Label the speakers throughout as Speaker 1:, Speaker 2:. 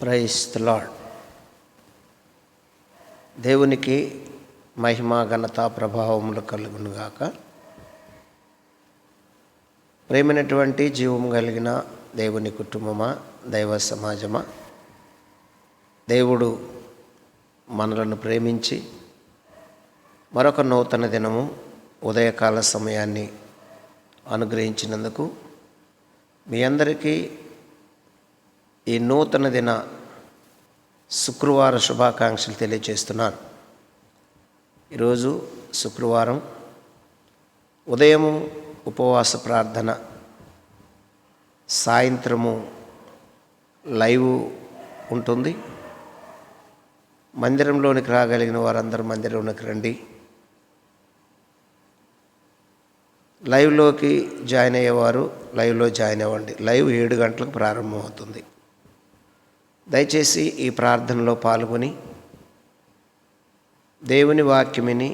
Speaker 1: Praise the lord. దేవునికి మహిమ ఘనత ప్రభావములు కలుగునుగాక. ప్రేమైనటువంటి జీవము కలిగిన దేవుని కుటుంబమా, దైవ సమాజమా, దేవుడు మనలను ప్రేమించి మరొక నూతన దినము ఉదయకాల సమయాన్ని అనుగ్రహించినందుకు మీ అందరికీ ఈ నూతన దిన శుక్రవార శుభాకాంక్షలు తెలియజేస్తున్నాను. ఈరోజు శుక్రవారం ఉదయము ఉపవాస ప్రార్థన, సాయంత్రము లైవ్ ఉంటుంది. మందిరంలోనికి రాగలిగిన వారందరూ మందిరంలోకి రండి. లైవ్లోకి జాయిన్ అయ్యేవారు లైవ్లో జాయిన్ అవ్వండి. లైవ్ 7 గంటలకు ప్రారంభమవుతుంది. దయచేసి ఈ ప్రార్థనలో పాల్గొని దేవుని వాక్యమిని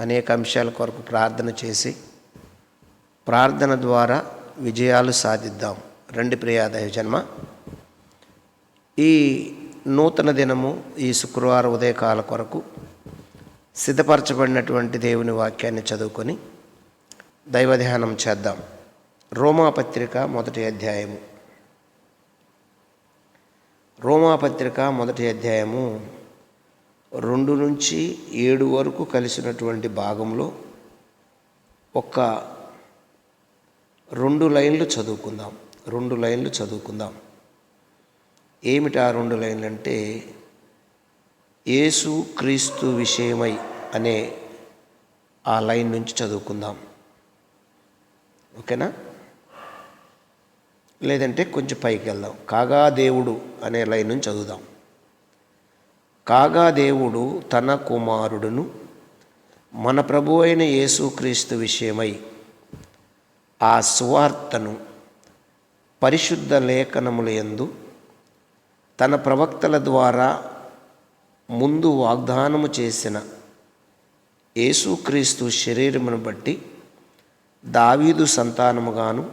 Speaker 1: అనేక అంశాల కొరకు ప్రార్థన చేసి ప్రార్థన ద్వారా విజయాలు సాధిద్దాం. రండి ప్రియా దైవజన్మ. ఈ నూతన దినము, ఈ శుక్రవారం ఉదయకాల కొరకు సిద్ధపరచబడినటువంటి దేవుని వాక్యాన్ని చదువుకొని దైవ ధ్యానం చేద్దాం. రోమాపత్రిక 1వ అధ్యాయము. రోమాపత్రిక 1వ అధ్యాయము 2 నుంచి 7 వరకు కలిసినటువంటి భాగంలో ఒక 2 లైన్లు చదువుకుందాం. 2 లైన్లు చదువుకుందాం. ఏమిటి ఆ 2 లైన్లు అంటే, యేసు క్రీస్తు విషయమై అనే ఆ లైన్ నుంచి చదువుకుందాం. ఓకేనా? లేదంటే కొంచెం పైకి వెళ్దాం. కాగా దేవుడు అనే లైన్ నుంచి చదువుదాం. కాగా దేవుడు తన కుమారుడును మన ప్రభు అయిన యేసుక్రీస్తు విషయమై ఆ సువార్తను పరిశుద్ధ లేఖనముల యందు తన ప్రవక్తల ద్వారా ముందు వాగ్దానము చేసిన యేసుక్రీస్తు శరీరమును బట్టి దావీదు సంతానముగాను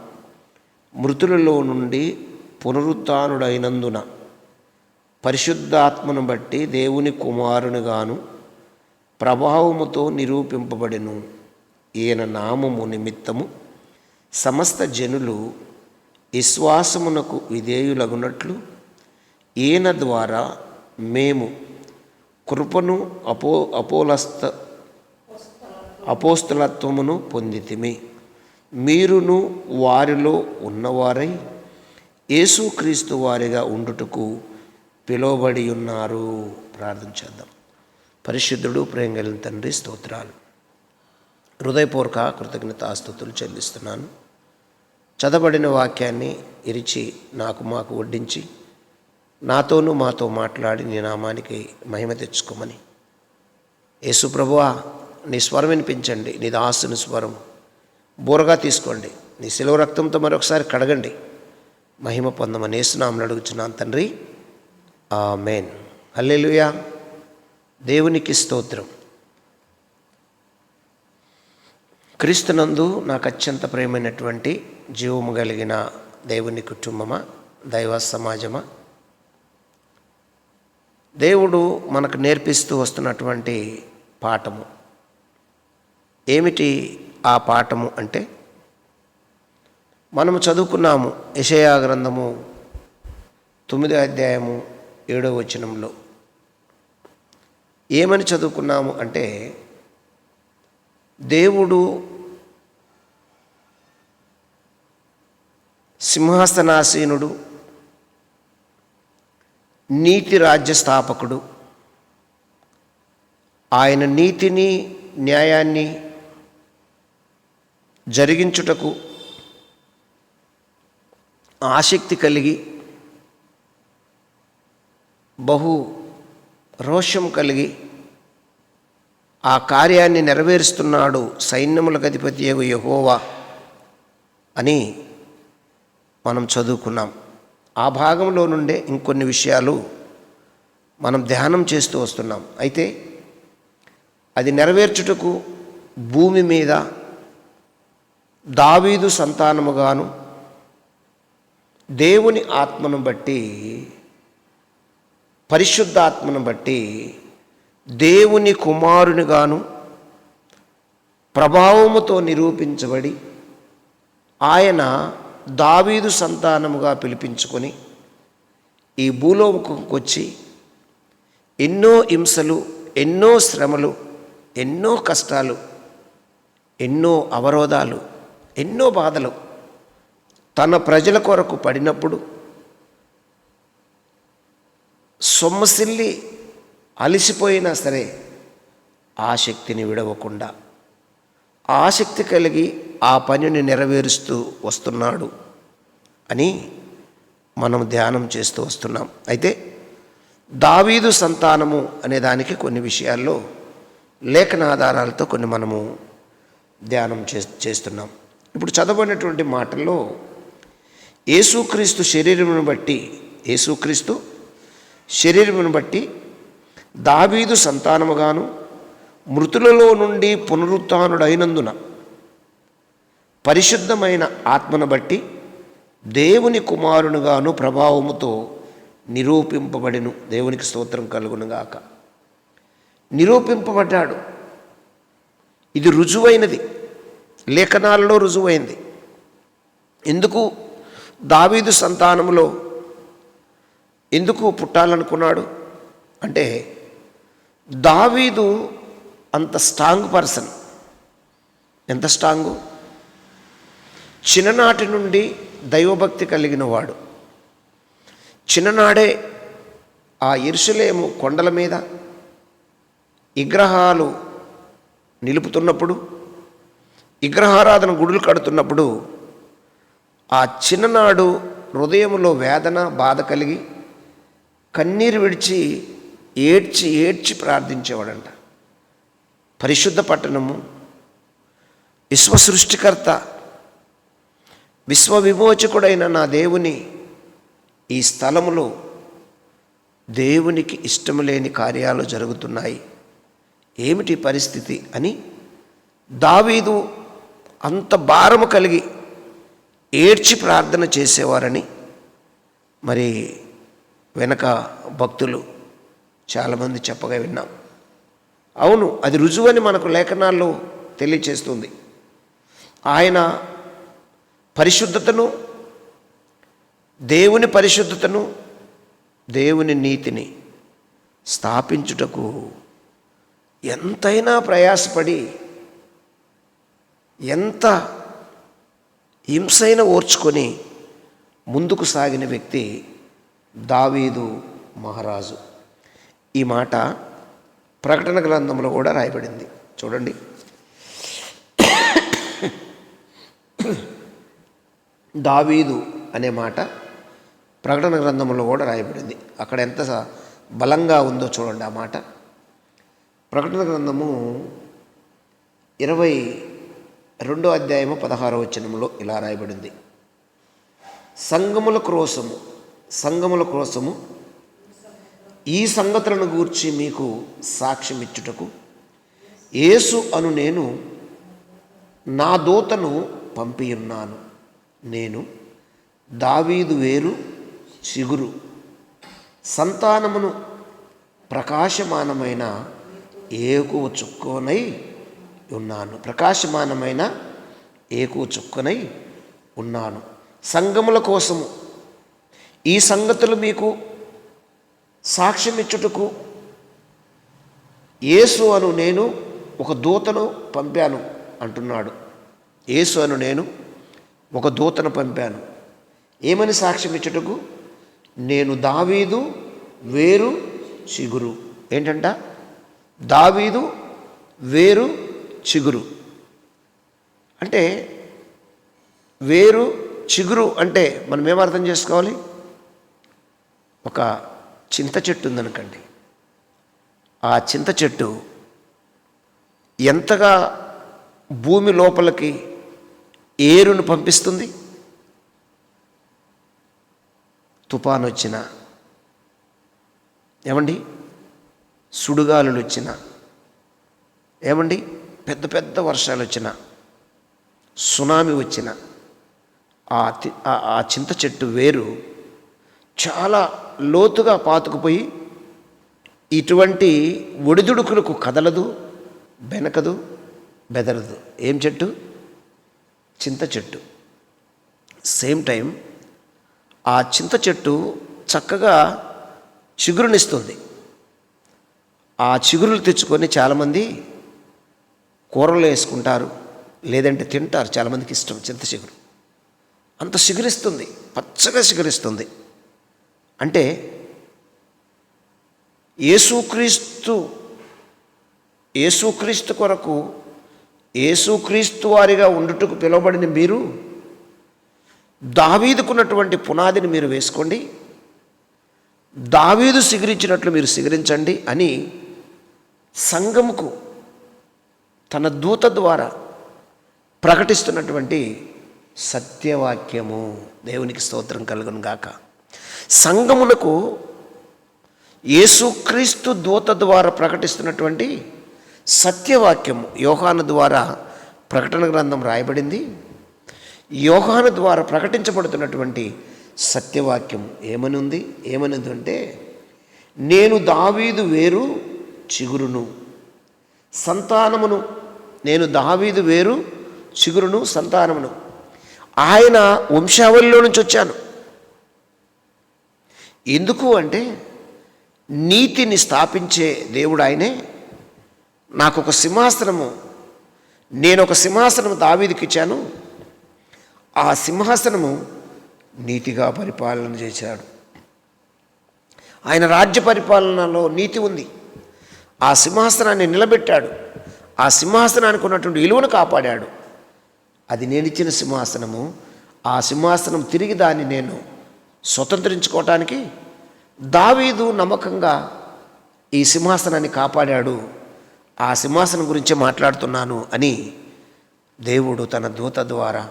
Speaker 1: మృతులలో నుండి పునరుత్థానుడైనందున పరిశుద్ధాత్మను బట్టి దేవుని కుమారునిగాను ప్రభావముతో నిరూపింపబడెను. ఈయన నామము నిమిత్తము సమస్త జనులు విశ్వాసమునకు విధేయులగునట్లు ఈయన ద్వారా మేము కృపను అపోస్తలత్వమును పొందితిమి. మీరును వారిలో ఉన్నవారై యేసుక్రీస్తు వారిగా ఉండుటకు పిలువబడి ఉన్నారు. ప్రార్థన చేద్దాం. పరిశుద్ధుడు, ప్రేమ కలిగిన తండ్రి, స్తోత్రాలు, హృదయపూర్వక కృతజ్ఞతాస్తుతులు చెల్లిస్తున్నాను. చదవబడిన వాక్యాన్ని ఇరిచి మాకు వడ్డించి నాతోనూ మాతో మాట్లాడి నీ నామానికి మహిమ తెచ్చుకోమని. యేసు ప్రభువా, నీ స్వరం వినిపించండి. నీ దాసుని స్వరం బోరగా తీసుకోండి. నీ శిలువ రక్తంతో మరొకసారి కడగండి. మహిమ పొందమని యేసునామమున అడుగుచున్నాను తండ్రి, ఆమేన్. హల్లెలూయా. దేవునికి స్తోత్రం. క్రీస్తునందు నాకు అత్యంత ప్రియమైనటువంటి జీవము కలిగిన దేవుని కుటుంబమా, దైవ సమాజమా, దేవుడు మనకు నేర్పిస్తూ వస్తున్నటువంటి పాఠము ఏమిటి? ఆ పాఠము అంటే, మనము చదువుకున్నాము యెషయా గ్రంథము 9వ అధ్యాయము 7వ వచనంలో. ఏమని చదువుకున్నాము అంటే, దేవుడు సింహాసనాసీనుడు, నీతి రాజ్య స్థాపకుడు. ఆయన నీతిని, న్యాయాన్ని జరిగించుటకు ఆసక్తి కలిగి బహు రోషం కలిగి ఆ కార్యాన్ని నెరవేరుస్తున్నాడు సైన్యములకు అధిపతియగు యెహోవా అని మనం చదువుకున్నాం. ఆ భాగంలో నుండే ఇంకొన్ని విషయాలు మనం ధ్యానం చేస్తూ వస్తున్నాం. అయితే అది నెరవేర్చుటకు భూమి మీద దావీదు సంతానముగాను దేవుని ఆత్మను బట్టి పరిశుద్ధాత్మను బట్టి దేవుని కుమారునిగాను ప్రభావముతో నిరూపించబడి ఆయన దావీదు సంతానముగా పిలిపించుకొని ఈ భూలోకంకి వచ్చి ఎన్నో హింసలు, ఎన్నో శ్రమలు, ఎన్నో కష్టాలు, ఎన్నో అవరోధాలు, ఎన్నో బాధలు తన ప్రజల కొరకు పడినప్పుడు సొమ్మసిల్లి అలసిపోయినా సరే ఆసక్తిని విడవకుండా ఆసక్తి కలిగి ఆ పనిని నెరవేరుస్తూ వస్తున్నాడు అని మనం ధ్యానం చేస్తూ వస్తున్నాం. అయితే దావీదు సంతానము అనే దానికి కొన్ని విషయాల్లో లేఖనాధారాలతో కొన్ని మనము ధ్యానం చేస్తున్నాం. ఇప్పుడు చదవబడినటువంటి మాటల్లో యేసుక్రీస్తు శరీరమును బట్టి దావీదు సంతానముగాను మృతులలో నుండి పునరుత్థానుడైనందున పరిశుద్ధమైన ఆత్మను బట్టి దేవుని కుమారునిగాను ప్రభావముతో నిరూపింపబడెను. దేవునికి స్తోత్రం కలుగునుగాక. నిరూపింపబడ్డాడు. ఇది రుజువైనది, లేఖనాలలో రుజువైంది. ఎందుకు దావీదు సంతానములో ఎందుకు పుట్టాలనుకున్నాడు అంటే, దావీదు అంత స్ట్రాంగ్ పర్సన్. ఎంత స్ట్రాంగు? చిన్ననాటి నుండి దైవభక్తి కలిగిన వాడు. చిన్ననాడే ఆ యెరూషలేము కొండల మీద విగ్రహాలు నిలుపుతున్నప్పుడు, విగ్రహారాధన గుడులు కడుతున్నప్పుడు ఆ చిన్ననాడు హృదయంలో వేదన, బాధ కలిగి కన్నీరు విడిచి ఏడ్చి ప్రార్థించేవాడంట. పరిశుద్ధ పట్టణము, విశ్వ సృష్టికర్త, విశ్వ విమోచకుడైన నా దేవుని ఈ స్థలములో దేవునికి ఇష్టం లేని కార్యాలు జరుగుతున్నాయి, ఏమిటి పరిస్థితి అని దావీదు అంత భారము కలిగి ఏడ్చి ప్రార్థన చేసేవారని మరి వెనక భక్తులు చాలామంది చెప్పగా విన్నాం. అవును, అది రుజువని మనకు లేఖనాల్లో తెలియచేస్తుంది. ఆయన పరిశుద్ధతను, దేవుని పరిశుద్ధతను, దేవుని నీతిని స్థాపించుటకు ఎంతైనా ప్రయాసపడి ఎంత హింసైన ఓర్చుకొని ముందుకు సాగిన వ్యక్తి దావీదు మహారాజు. ఈ మాట ప్రకటన గ్రంథంలో కూడా రాయబడింది. చూడండి, దావీదు అనే మాట ప్రకటన గ్రంథంలో కూడా రాయబడింది. అక్కడ ఎంత బలంగా ఉందో చూడండి ఆ మాట. ప్రకటన గ్రంథము 22వ అధ్యాయము 16వ వచనంలో ఇలా రాయబడింది. సంఘముల కోసము ఈ సంగతులను గూర్చి మీకు సాక్ష్యం ఇచ్చుటకు యేసు అను నేను నా దూతను పంపియున్నాను. నేను దావీదు వేరు చిగురు, సంతానమును ప్రకాశమానమైన ఏకువ చుక్కనై ఉన్నాను. ప్రకాశమానమైన ఏకువ చుక్కనై ఉన్నాను. సంఘముల కోసము ఈ సంగతులు మీకు సాక్ష్యం ఇచ్చుటకు యేసు అను నేను ఒక దూతను పంపాను అంటున్నాడు. యేసు అను నేను ఒక దూతను పంపాను. ఏమని సాక్ష్యం ఇచ్చుటకు? నేను దావీదు వేరు చిగురు. ఏంటంట? దావీదు వేరు చిగురు. అంటే వేరు చిగురు అంటే మనం ఏమర్థం చేసుకోవాలి? ఒక చింత చెట్టు ఉందనుకోండి. ఆ చింత చెట్టు ఎంతగా భూమి లోపలికి ఏరును పంపిస్తుంది? తుఫాను వచ్చినా, ఏమండి, సుడిగాలులు వచ్చినా, ఏమండి, పెద్ద పెద్ద వర్షాలు వచ్చినా, సునామీ వచ్చినా ఆ చింత చెట్టు వేరు చాలా లోతుగా పాతుకుపోయి ఇటువంటి ఒడిదుడుకులకు కదలదు, బెనకదు, బెదరదు. ఏం చెట్టు? చింత చెట్టు. సేమ్ టైం ఆ చింత చెట్టు చక్కగా చిగురునిస్తుంది. ఆ చిగురులు తెచ్చుకొని చాలామంది కూరలు వేసుకుంటారు, లేదంటే తింటారు. చాలామందికి ఇష్టం చింత చిగురు. అంత చిగురిస్తుంది, పచ్చగా చిగురిస్తుంది. అంటే యేసుక్రీస్తు కొరకు, యేసుక్రీస్తు వారిగా ఉండుటకు పిలువబడిన మీరు దావీదుకున్నటువంటి పునాదిని మీరు వేసుకోండి, దావీదు సిగిరించినట్లు మీరు సిగిరించండి అని సంఘముకు తన దూత ద్వారా ప్రకటిస్తున్నటువంటి సత్యవాక్యము. దేవునికి స్తోత్రం కలుగును గాక. సంఘమునకు యేసుక్రీస్తు దూత ద్వారా ప్రకటిస్తున్నటువంటి సత్యవాక్యము. యోహాను ద్వారా ప్రకటన గ్రంథం రాయబడింది. యోహాను ద్వారా ప్రకటించబడుతున్నటువంటి సత్యవాక్యం ఏమనుంది అంటే, నేను దావీదు వేరు చిగురును సంతానమును, నేను దావీదు వేరు చిగురును సంతానమును, ఆయన వంశావళిలో నుంచి వచ్చాను. ఎందుకు అంటే నీతిని స్థాపించే దేవుడు ఆయనే. నాకు ఒక సింహాసనము, నేను ఒక సింహాసనము దావీదుకి ఇచ్చాను. ఆ సింహాసనము నీతిగా పరిపాలన చేశాడు. ఆయన రాజ్య పరిపాలనలో నీతి ఉంది. ఆ సింహాసనాన్ని నిలబెట్టాడు. ఆ సింహాసనానికి ఉన్నటువంటి విలువను కాపాడాడు. అది నేను ఇచ్చిన సింహాసనము. ఆ సింహాసనం తిరిగి దాన్ని నేను స్వతంత్రించుకోవటానికి దావీదు నమ్మకంగా ఈ సింహాసనాన్ని కాపాడాడు. ఆ సింహాసనం గురించే మాట్లాడుతున్నాను అని దేవుడు తన దూత ద్వారా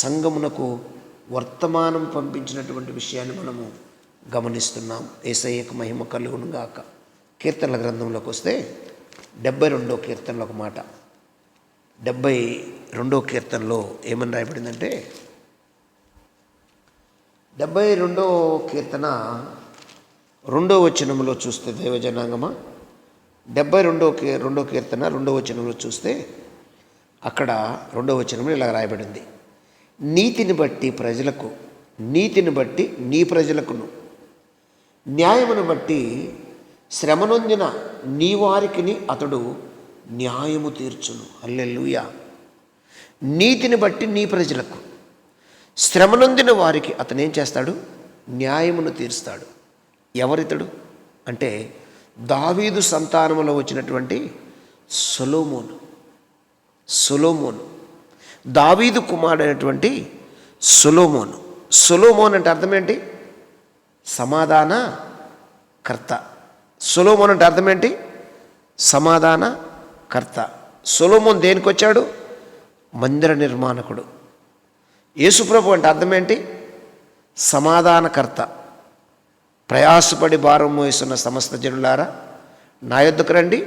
Speaker 1: సంఘమునకు వర్తమానం పంపించినటువంటి విషయాన్ని మనము గమనిస్తున్నాం. యేసయ్యకు మహిమ కలుగును గాక. కీర్తనల గ్రంథంలోకి వస్తే 72వ కీర్తనలో ఒక మాట. 72వ కీర్తనలో ఏమని రాయబడిందంటే, 72వ కీర్తన 2వ వచనంలో చూస్తే, దైవజనాంగమా 72వ కీర్తన 2వ వచనంలో చూస్తే అక్కడ 2వ వచనంలో ఇలా రాయబడింది, నీతిని బట్టి ప్రజలకు, నీతిని బట్టి నీ ప్రజలకును, న్యాయమును బట్టి శ్రమనొందిన నీ వారికిని అతడు న్యాయము తీర్చును. హల్లెలూయా. నీతిని బట్టి నీ ప్రజలకు, శ్రమనొందిన వారికి అతను ఏం చేస్తాడు? న్యాయమును తీరుస్తాడు. ఎవరితడు అంటే దావీదు సంతానములో వచ్చినటువంటి సొలొమోను, దావీదు కుమారుడైనటువంటి సొలొమోను. సొలొమోన్ అంటే అర్థం ఏంటి? సమాధాన కర్త. సొలొమోన్ అంటే అర్థం ఏంటి? సమాధాన కర్త. సొలొమోన్ దేనికి వచ్చాడు? మందిర నిర్మాణకుడు. యేసుప్రభు అంటే అర్థం ఏంటి? సమాధానకర్త. ప్రయాసపడి భారం మోస్తున్న సమస్త జనులారా నా యొద్దకు రండి,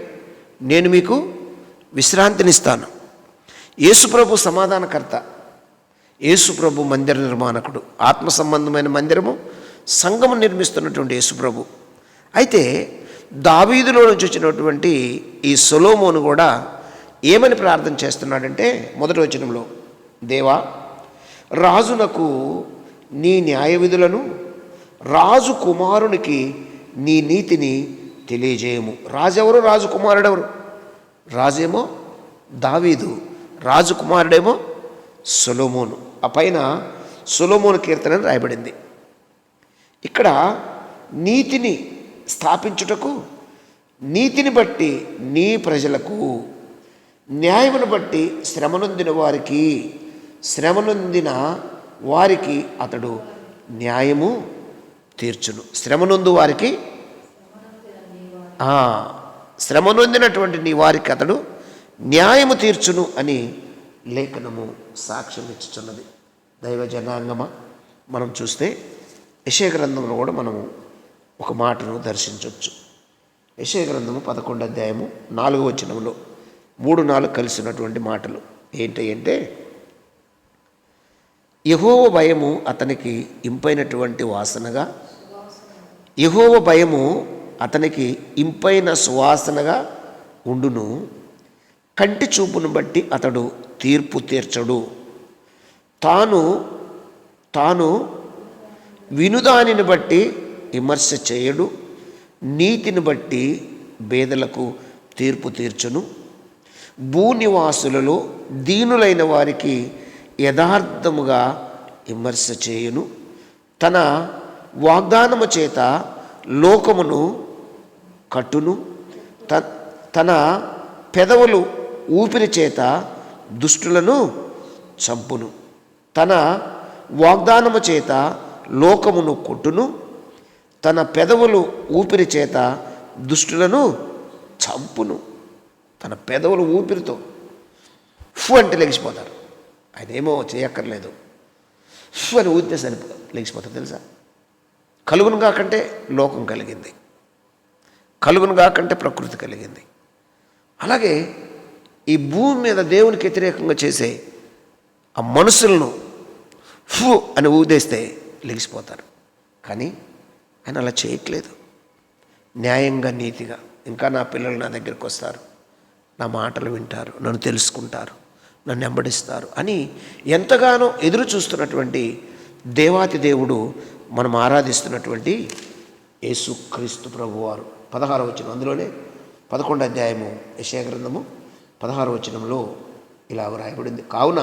Speaker 1: నేను మీకు విశ్రాంతినిస్తాను. యేసుప్రభు సమాధానకర్త, యేసుప్రభు మందిర నిర్మాణకుడు. ఆత్మ సంబంధమైన మందిరము, సంఘము నిర్మిస్తున్నటువంటి యేసుప్రభు. అయితే దావీదులో నుంచి వచ్చినటువంటి ఈ సొలొమోను కూడా ఏమని ప్రార్థన చేస్తున్నాడంటే, మొదటి వచనంలో, దేవా రాజునకు నీ న్యాయ విధులను, రాజు కుమారునికి నీ నీతిని తెలియజేయము. రాజెవరు? రాజు కుమారుడెవరు? రాజేమో దావీదు, రాజు కుమారుడేమో సొలొమోను. ఆ పైన సొలొమోను కీర్తన రాయబడింది. ఇక్కడ నీతిని స్థాపించుటకు, నీతిని బట్టి నీ ప్రజలకు, న్యాయమును బట్టి శ్రమనొందిన వారికి అతడు న్యాయము తీర్చును. శ్రమనొందు వారికి, శ్రమనొందినటువంటి నీ వారికి అతడు న్యాయము తీర్చును అని లేఖనము సాక్ష్యం ఇచ్చుచున్నది. దైవ జనాంగమా, మనం చూస్తే యెషయా గ్రంథంలో కూడా మనము ఒక మాటను దర్శించవచ్చు. యెషయా గ్రంథము 11వ అధ్యాయము 4వ వచనంలో 3-4 కలిసినటువంటి మాటలు ఏంటి అంటే, యెహోవా భయము అతనికి ఇంపైనటువంటి వాసనగా, యెహోవా భయము అతనికి ఇంపైన సువాసనగా ఉండును. కంటి చూపును బట్టి అతడు తీర్పు తీర్చడు. తాను వినుదానిని బట్టి విమర్శ చేయడు. నీతిని బట్టి బేదలకు తీర్పు తీర్చును. భూనివాసులలో దీనులైన వారికి యథార్థముగా విమర్శ చేయును. తన వాగ్దానము చేత లోకమును కట్టును. తన పెదవులు ఊపిరి చేత దుష్టులను చంపును. తన వాగ్దానము చేత లోకమును కొట్టును. తన పెదవులు ఊపిరి చేత దుష్టులను చంపును. తన పెదవులు ఊపిరితో అంటే లెగిసిపోతారు. ఆయన ఏమో చేయక్కర్లేదు, అని ఊరితే లెగిసిపోతారు. తెలుసా? కలుగును కాకంటే లోకం కలిగింది, కలుగును కాకంటే ప్రకృతి కలిగింది. అలాగే ఈ భూమి మీద దేవునికి వ్యతిరేకంగా చేసే ఆ మనుషులను అని ఊదేస్తే లెగిసిపోతారు. కానీ ఆయన అలా చేయట్లేదు. న్యాయంగా, నీతిగా, ఇంకా నా పిల్లలు నా దగ్గరికి వస్తారు, నా మాటలు వింటారు, నన్ను తెలుసుకుంటారు, నన్ను వెంబడిస్తారు అని ఎంతగానో ఎదురు చూస్తున్నటువంటి దేవాతి దేవుడు, మనం ఆరాధిస్తున్నటువంటి యేసుక్రీస్తు ప్రభువారు. 16వ వచనం, అందులోనే 11వ అధ్యాయము యెషయా గ్రంథము 16వ వచనంలో ఇలా వ్రాయబడింది. కావున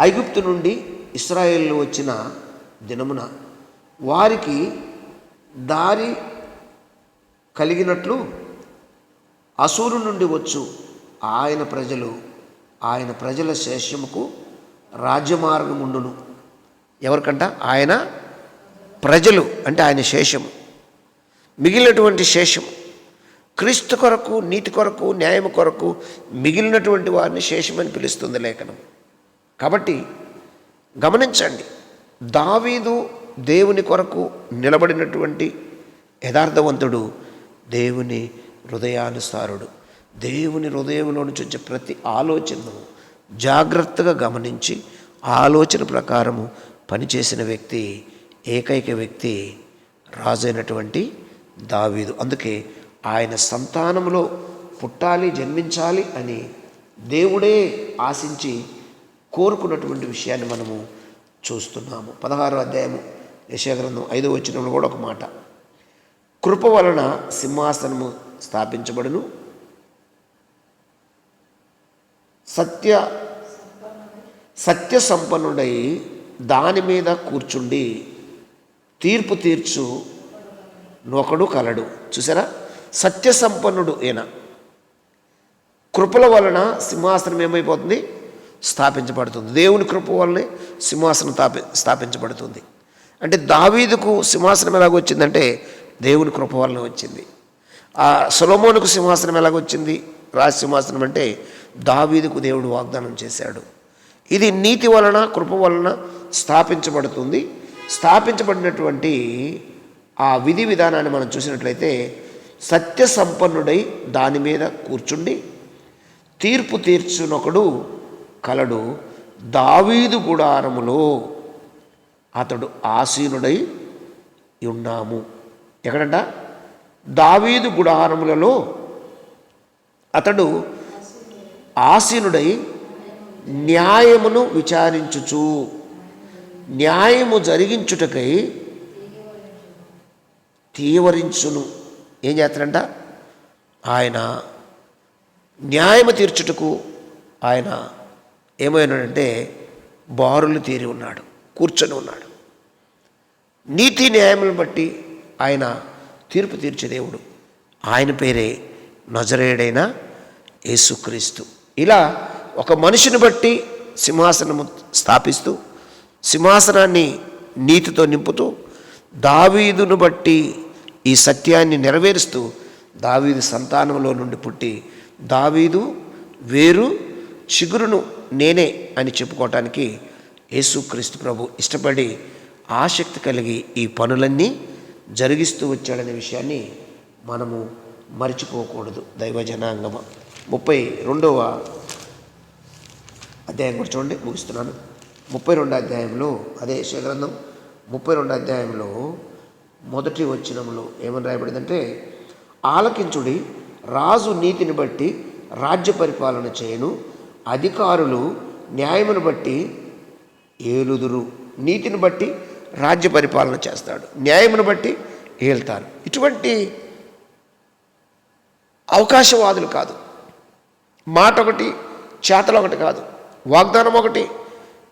Speaker 1: ఐగుప్తు నుండి ఇశ్రాయేలు వచ్చిన దినమున వారికి దారి కలిగినట్లు అసూరు నుండి వచ్చు ఆయన ప్రజల శేషముకు రాజ్యమార్గముండును. ఎవరికంట? ఆయన ప్రజలు అంటే ఆయన శేషము, మిగిలినటువంటి శేషము, క్రీస్తు కొరకు, నీతి కొరకు, న్యాయం కొరకు మిగిలినటువంటి వారిని శేషమని పిలుస్తుంది లేఖనం. కాబట్టి గమనించండి, దావీదు దేవుని కొరకు నిలబడినటువంటి యథార్థవంతుడు, దేవుని హృదయానుసారుడు. దేవుని హృదయంలో నుంచి వచ్చే ప్రతి ఆలోచనను జాగ్రత్తగా గమనించి ఆలోచన ప్రకారము పనిచేసిన వ్యక్తి, ఏకైక వ్యక్తి రాజైనటువంటి దావీదు. అందుకే ఆయన సంతానంలో పుట్టాలి, జన్మించాలి అని దేవుడే ఆశించి కోరుకున్నటువంటి విషయాన్ని మనము చూస్తున్నాము. 16వ అధ్యాయము యెషయా గ్రంథం 5వ వచనంలో కూడా ఒక మాట, కృప వలన సింహాసనము స్థాపించబడును, సత్య సంపన్నుడై దాని మీద కూర్చుండి తీర్పు తీర్చు నొకడు కలడు. చూసారా? సత్య సంపన్నుడు ఈయన. కృపల వలన సింహాసనం ఏమైపోతుంది? స్థాపించబడుతుంది. దేవుని కృప వల్లనే సింహాసనం స్థాపించబడుతుంది. అంటే దావీదుకు సింహాసనం ఎలాగొచ్చిందంటే దేవుని కృప వలన వచ్చింది. ఆ సొలొమోనుకు సింహాసనం ఎలాగొచ్చింది? రాజ సింహాసనం అంటే దావీదుకు దేవుడు వాగ్దానం చేశాడు. ఇది నీతి వలన, కృప వలన స్థాపించబడుతుంది. స్థాపించబడినటువంటి ఆ విధి విధానాన్ని మనం చూసినట్లయితే సత్య సంపన్నుడై దాని మీద కూర్చుండి తీర్పు తీర్చునొకడు కలడు, దావీదు గుడారములో అతడు ఆసీనుడై ఉన్నాము. ఎక్కడంట? దావీదు గుడారములలో అతడు ఆసీనుడై న్యాయమును విచారించుచు, న్యాయము జరిగించుటకై తీవరించును. ఏం చేస్తాడంట? ఆయన న్యాయము తీర్చుటకు ఆయన ఏమైనాడంటే బారులు తీరి ఉన్నాడు, కూర్చొని ఉన్నాడు. నీతి న్యాయములను బట్టి ఆయన తీర్పు తీర్చే దేవుడు. ఆయన పేరే నజరేయుడైన యేసుక్రీస్తు. ఇలా ఒక మనిషిని బట్టి సింహాసనము స్థాపిస్తూ, సింహాసనాన్ని నీతితో నింపుతూ, దావీదును బట్టి ఈ సత్యాన్ని నెరవేరుస్తూ, దావీదు సంతానంలో నుండి పుట్టి దావీదు వేరు, చిగురును నేనే అని చెప్పుకోవటానికి యేసుక్రీస్తు ప్రభు ఇష్టపడి ఆసక్తి కలిగి ఈ పనులన్నీ జరిగిస్తూ వచ్చాడనే విషయాన్ని మనము మర్చిపోకూడదు. దైవ జనాంగమ 32వ అధ్యాయం కూడా చూడండి, ముగిస్తున్నాను. 32వ అధ్యాయంలో, అదే యెషయా గ్రంథం 32వ అధ్యాయంలో మొదటి వచనంలో ఏమని రాయబడిందంటే, ఆలకించుడి, రాజు నీతిని బట్టి రాజ్య పరిపాలన చేయను, అధికారులు న్యాయమును బట్టి ఏలుదురు. నీతిని బట్టి రాజ్య పరిపాలన చేస్తాడు, న్యాయమును బట్టి ఏళ్తారు. ఇటువంటి అవకాశవాదులు కాదు. మాట ఒకటి, చేతలు ఒకటి కాదు, వాగ్దానం ఒకటి,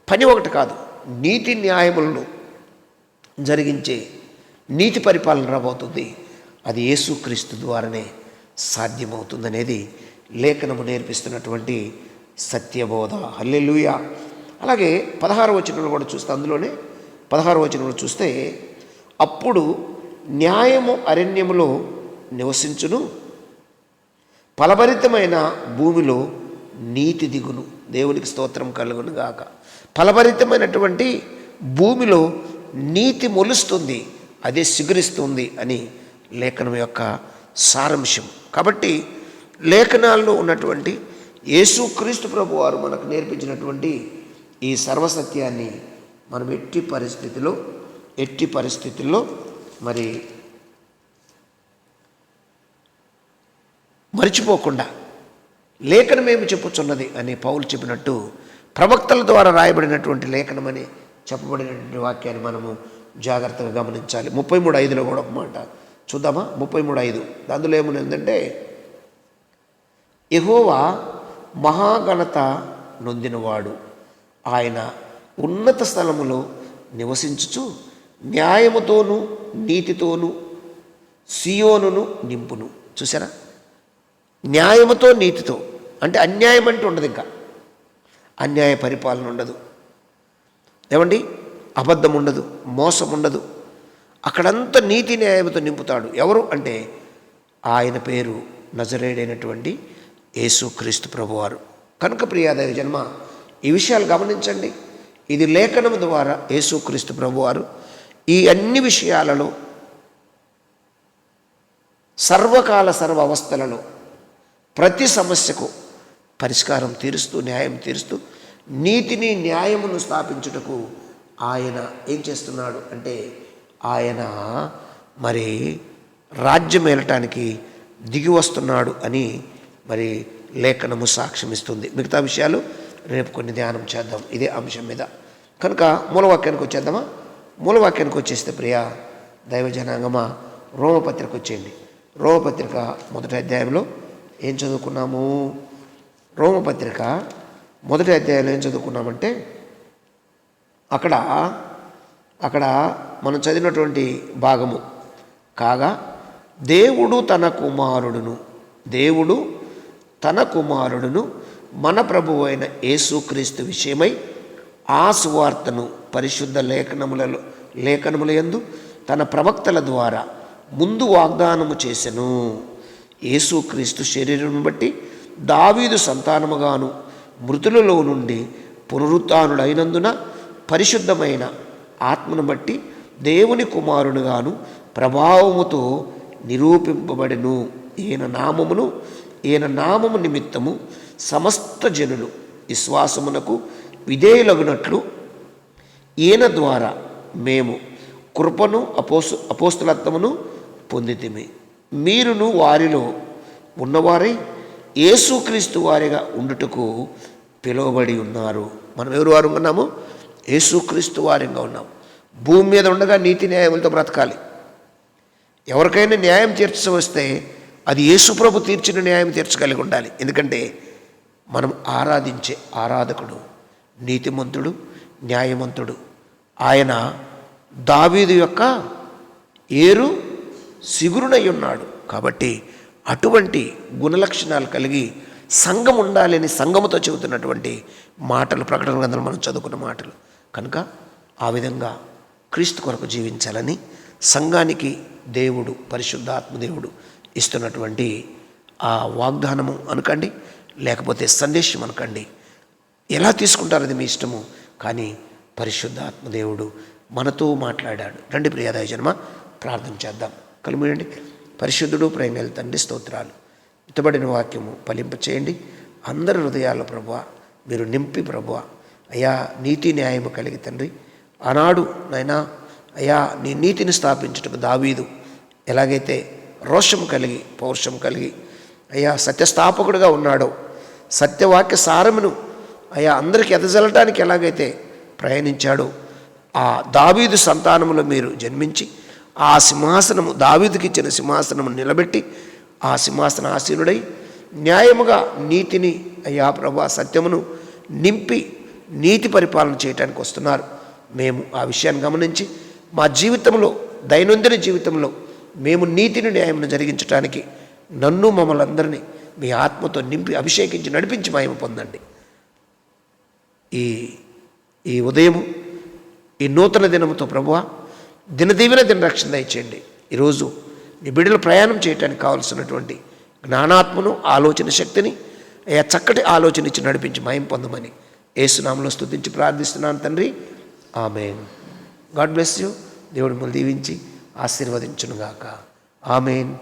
Speaker 1: పని ఒకటి కాదు. నీతి న్యాయములను జరిగించే నీతి పరిపాలన రాబోతుంది. అది యేసుక్రీస్తు ద్వారానే సాధ్యమవుతుందనేది లేఖనము నేర్పిస్తున్నటువంటి సత్యబోధ. హల్లెలూయా. అలాగే 16వ వచనంలో కూడా చూస్తే, అందులోనే 16వ వచనంలో చూస్తే, అప్పుడు న్యాయము అరణ్యములో నివసించును, ఫలభరితమైన భూమిలో నీతి దిగును. దేవునికి స్తోత్రం కలుగును గాక. ఫలభరితమైనటువంటి భూమిలో నీతి మొలుస్తుంది, అదే సిగురిస్తుంది అని లేఖనం యొక్క సారాంశం. కాబట్టి లేఖనాల్లో ఉన్నటువంటి యేసుక్రీస్తు ప్రభు వారు మనకు నేర్పించినటువంటి ఈ సర్వసత్యాన్ని మనం ఎట్టి పరిస్థితుల్లో మరి మరిచిపోకుండా లేఖనం ఏమి చెప్పుచున్నది అని పౌలు చెప్పినట్టు ప్రవక్తల ద్వారా రాయబడినటువంటి లేఖనమని చెప్పబడినటువంటి వాక్యాన్ని మనము జాగ్రత్తగా గమనించాలి. 33:5లో కూడా ఒక మాట చూద్దామా? 33:5 అందులో ఏముందంటే, యెహోవా మహాఘనత నొందినవాడు, ఆయన ఉన్నత స్థలములో నివసించుచు న్యాయముతోనూ నీతితోనూ సియోనును నింపును. చూసారా? న్యాయముతో నీతితో అంటే అన్యాయం అంటే ఉండదు, ఇంకా అన్యాయ పరిపాలన ఉండదు, ఏమండి, అబద్ధం ఉండదు, మోసం ఉండదు. అక్కడంతా నీతి న్యాయంతో నింపుతాడు. ఎవరు అంటే ఆయన పేరు నజరేయుడైనటువంటి యేసుక్రీస్తు ప్రభువారు. కనుక ప్రియాదైవ జన్మ, ఈ విషయాలు గమనించండి. ఇది లేఖనం ద్వారా యేసుక్రీస్తు ప్రభువారు ఈ అన్ని విషయాలలో సర్వకాల సర్వ అవస్థలలో ప్రతి సమస్యకు పరిష్కారం తీరుస్తూ, న్యాయం తీరుస్తూ, నీతిని న్యాయమును స్థాపించుటకు ఆయన ఏం చేస్తున్నాడు అంటే, ఆయన మరి రాజ్యం ఏలటానికి దిగి వస్తున్నాడు అని మరి లేఖనము సాక్ష్యమిస్తుంది. మిగతా విషయాలు రేపు కొన్ని ధ్యానం చేద్దాం ఇదే అంశం మీద. కనుక మూలవాక్యానికి వచ్చేద్దామా? మూలవాక్యానికి వచ్చేస్తే ప్రియా దైవ జనాంగమా, రోమపత్రిక వచ్చేయండి. రోమపత్రిక 1వ అధ్యాయంలో ఏం చదువుకున్నాము? రోమపత్రిక 1వ అధ్యాయంలో ఏం చదువుకున్నామంటే, అక్కడ మనం చదివినటువంటి భాగము కాగా, దేవుడు తన కుమారుడును మన ప్రభువు అయిన యేసుక్రీస్తు విషయమై ఆ సువార్తను పరిశుద్ధ లేఖనముల యందు తన ప్రవక్తల ద్వారా ముందు వాగ్దానము చేసెను. యేసుక్రీస్తు శరీరం బట్టి దావీదు సంతానముగాను మృతులలో నుండి పునరుత్థానుడైనందున పరిశుద్ధమైన ఆత్మను బట్టి దేవుని కుమారునిగాను ప్రభావముతో నిరూపింపబడెను. ఈయన నామము నిమిత్తము సమస్త జనులు విశ్వాసమునకు విధేయులగునట్లు ఈయన ద్వారా మేము కృపను అపోస్తలత్వమును పొందితిమి. మీరును వారిలో ఉన్నవారై యేసుక్రీస్తు వారిగా ఉండుటకు పిలువబడి ఉన్నారు. మనం ఎవరు వారు ఉన్నాము? యేసుక్రీస్తు వారిగా ఉన్నాము. భూమి మీద ఉండగా నీతి న్యాయములతో బ్రతకాలి. ఎవరికైనా న్యాయం తీర్చవస్తే అది యేసుప్రభు తీర్చిన న్యాయం తీర్చగలిగి ఉండాలి. ఎందుకంటే మనం ఆరాధించే ఆరాధకుడు నీతిమంతుడు, న్యాయవంతుడు. ఆయన దావీదు యొక్క ఏరు సిగురునై ఉన్నాడు. కాబట్టి అటువంటి గుణలక్షణాలు కలిగి సంఘం ఉండాలని సంఘముతో చెబుతున్నటువంటి మాటలు ప్రకటన గ్రంథంలో మనం చదువుకున్న మాటలు. కనుక ఆ విధంగా క్రీస్తు కొరకు జీవించాలని సంఘానికి దేవుడు, పరిశుద్ధాత్మదేవుడు ఇస్తున్నటువంటి ఆ వాగ్దానము అనుకండి, లేకపోతే సందేశం అనుకండి, ఎలా తీసుకుంటారు అది మీ ఇష్టము. కానీ పరిశుద్ధాత్మదేవుడు మనతో మాట్లాడాడు. రండి ప్రియదయ జన్మ, ప్రార్థన చేద్దాం. కలుముయండి. పరిశుద్ధుడు, ప్రేమల తండ్రి, స్తోత్రాలు. ఇతబడిన వాక్యము ఫలింప చేయండి. అందరి హృదయాల్లో ప్రభువా మీరు నింపి ప్రభువా, అయ్యా నీతి న్యాయము కలిగి తండ్రి, ఆనాడు నైనా అయ్యా నీ నీతిని స్థాపించుటకు దావీదు ఎలాగైతే రోషం కలిగి పౌరుషం కలిగి అయ్యా సత్యస్థాపకుడుగా ఉన్నాడో, సత్యవాక్య సారమును అయ్యా అందరికీ ఎదజల్లటానికి ఎలాగైతే ప్రయాణించాడో, ఆ దావీదు సంతానములో మీరు జన్మించి ఆ సింహాసనము, దావీదుకి ఇచ్చిన సింహాసనము నిలబెట్టి ఆ సింహాసన ఆసీనుడై న్యాయముగా నీతిని అయ్యా ప్రభా సత్యమును నింపి నీతి పరిపాలన చేయడానికి వస్తున్నారు. మేము ఆ విషయాన్ని గమనించి మా జీవితంలో, దైనందిన జీవితంలో మేము నీతిని న్యాయమును జరిగించడానికి నన్ను మమ్మల్ని అందరినీ మీ ఆత్మతో నింపి అభిషేకించి నడిపించి మహిమ పొందండి. ఈ ఉదయము, ఈ నూతన దినముతో ప్రభువా దినదీవెన దినరక్షణ దయచేయండి. ఈరోజు నీ బిడ్డలు ప్రయాణం చేయడానికి కావాల్సినటువంటి జ్ఞానాత్మను, ఆలోచన శక్తిని అయ్యా చక్కటి ఆలోచన ఇచ్చి నడిపించి మహిమ పొందమని యేసునామములో స్తుతించి ప్రార్థిస్తున్నాను తండ్రి. ఆమేన్. God bless you. దేవుడు మిమ్మల్ని దీవించి ఆశీర్వదించునుగాక. ఆమేన్.